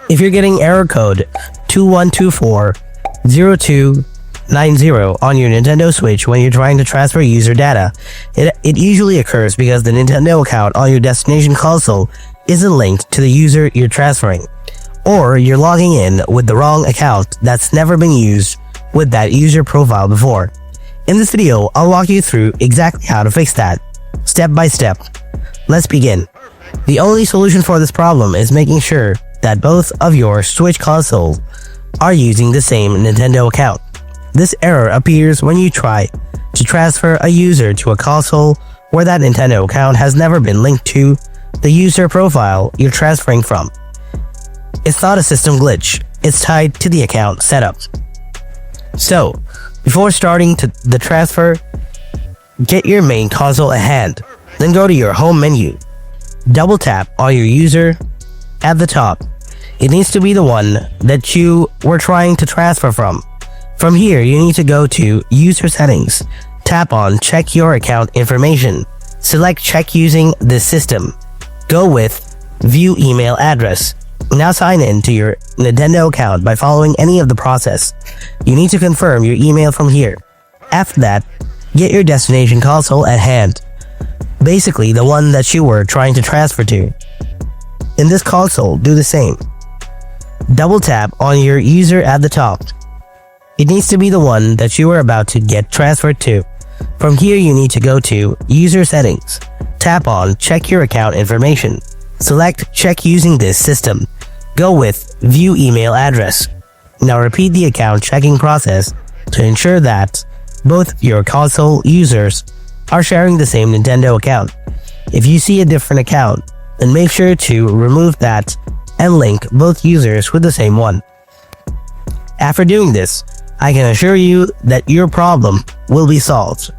If you're getting error code 21240290 on your Nintendo Switch when you're trying to transfer user data, it usually occurs because the Nintendo account on your destination console isn't linked to the user you're transferring, or you're logging in with the wrong account that's never been used with that user profile before. In this video, I'll walk you through exactly how to fix that, step by step. Let's begin. The only solution for this problem is making sure that both of your Switch consoles are using the same Nintendo account. This error appears when you try to transfer a user to a console where that Nintendo account has never been linked to the user profile you're transferring from. It's not a system glitch, it's tied to the account setup. So, before starting the transfer, get your main console at hand, then go to your home menu. Double tap on your user at the top. It needs to be the one that you were trying to transfer from. From here, you need to go to User Settings. Tap on Check Your Account Information. Select Check Using This System. Go with View Email Address. Now sign in to your Nintendo account by following any of the process. You need to confirm your email from here. After that, get your destination console at hand. Basically, the one that you were trying to transfer to. In this console, do the same. Double tap on your user at the top. It needs to be the one that you are about to get transferred to. From here, you need to go to User Settings. Tap on Check Your Account Information. Select Check Using This System. Go with View Email Address. Now repeat the account checking process to ensure that both your console users are sharing the same Nintendo account. If you see a different account, then make sure to remove that and link both users with the same one. After doing this, I can assure you that your problem will be solved.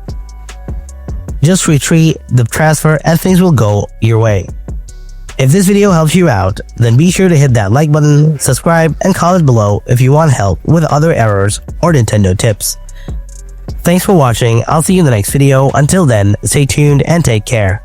Just retrieve the transfer and things will go your way. If this video helps you out, then be sure to hit that like button, subscribe, and comment below if you want help with other errors or Nintendo tips. Thanks for watching. I'll see you in the next video. Until then, stay tuned and take care.